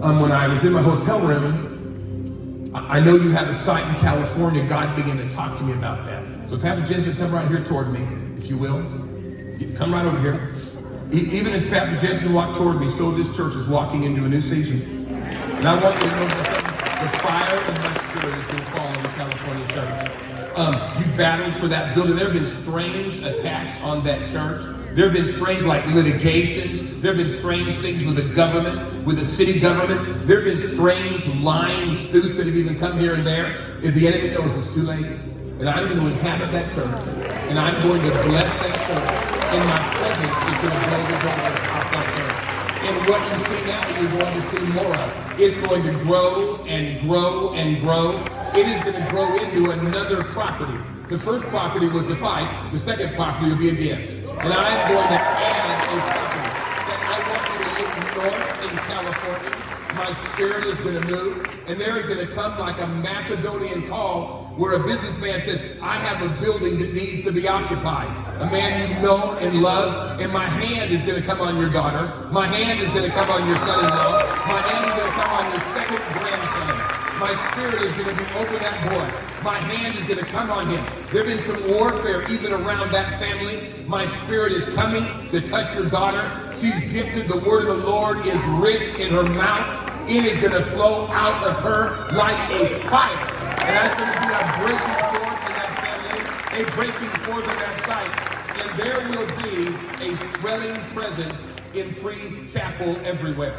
when I was in my hotel room, I know you have a site in California. God began to talk to me about that. So Pastor Jentezen, come right here toward me, if you will. Come right over here. Even as Pastor Jentezen walked toward me, so this church is walking into a new season. And I want you to know that the fire of my spirit is going to fall on the California church. You battled for that building. There have been strange attacks on that church. There have been strange, like, litigations. There have been strange things with the government, with the city government. There have been strange lying suits that have even come here and there. If the enemy knows it's too late, and I'm going to inhabit that church, and I'm going to bless that church, and my presence is going to blow the doors off that church. And what you see now, you're going to see more of. It's going to grow and grow and grow. It is going to grow into another property. The first property was a fight. The second property will be a gift. And I'm going to add a property that I want you to look north in California. My spirit is going to move. And there is going to come like a Macedonian call where a businessman says, I have a building that needs to be occupied. A man you've known and loved. And my hand is going to come on your daughter. My hand is going to come on your son-in-law. My hand is going to come on your second grandson. My spirit is going to be over that boy. My hand is going to come on him. There have been some warfare even around that family. My spirit is coming to touch your daughter. She's gifted. The word of the Lord is rich in her mouth. It is going to flow out of her like a fire. And that's going to be a breaking forth in that family, a breaking forth in that site. And there will be a swelling presence in Free Chapel everywhere.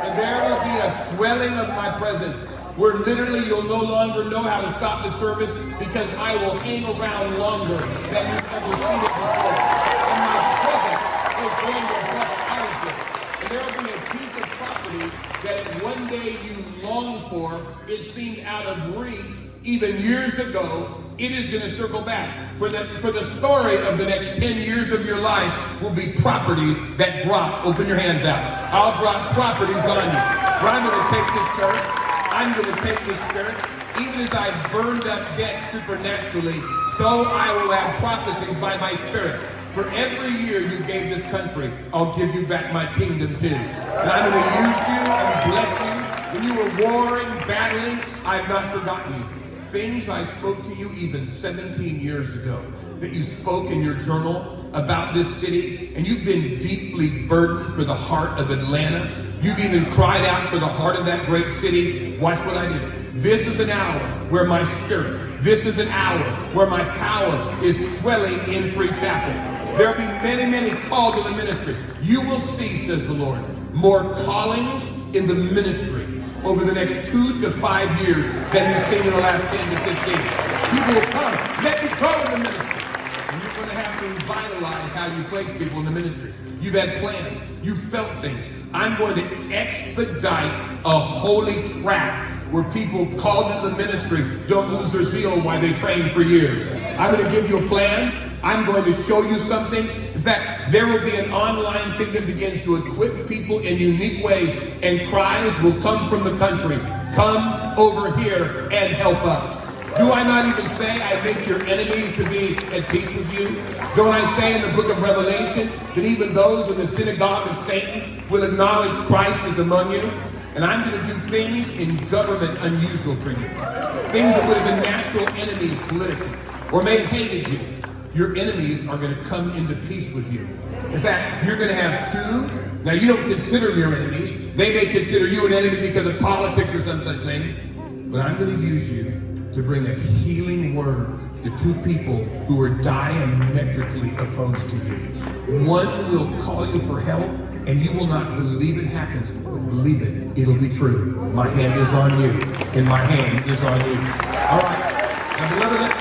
And there will be a swelling of my presence where literally you'll no longer know how to stop the service because I will hang around longer than you've ever seen it before. And my presence is going to bust out of it. And there will be a piece of property that one day you long for. It seemed out of reach even years ago. It is going to circle back. For the story of the next 10 years of your life will be properties that drop. Open your hands out. I'll drop properties on you. For I'm going to take this church. I'm going to take this spirit. Even as I burned up debt supernaturally, so I will have prophecies by my spirit. For every year you gave this country, I'll give you back my kingdom too. And I'm going to use you and bless you. When you were warring, battling, I've not forgotten you. Things I spoke to you even 17 years ago that you spoke in your journal about this city, and you've been deeply burdened for the heart of Atlanta. You've even cried out for the heart of that great city. Watch what I do. This is an hour where my spirit, this is an hour where my power is swelling in Free Chapel. There will be many, many called to the ministry. You will see, says the Lord, more callings in the ministry over the next 2 to 5 years than you've seen in the last 10 to 15. People will come, let me grow in the ministry. And you're going to have to revitalize how you place people in the ministry. You've had plans. You've felt things. I'm going to expedite a holy track where people called into the ministry don't lose their zeal while they train for years. I'm going to give you a plan. I'm going to show you something. In fact, there will be an online thing that begins to equip people in unique ways, and cries will come from the country. Come over here and help us. Do I not even say I make your enemies to be at peace with you? Don't I say in the book of Revelation that even those in the synagogue of Satan will acknowledge Christ is among you? And I'm going to do things in government unusual for you. Things that would have been natural enemies politically, or may have hated you. Your enemies are going to come into peace with you. In fact, you're going to have two. Now, you don't consider them your enemies. They may consider you an enemy because of politics or some such thing. But I'm going to use you to bring a healing word to two people who are diametrically opposed to you. One will call you for help, and you will not believe it happens, but believe it, it'll be true. My hand is on you, and my hand is on you. All right. Now, beloved,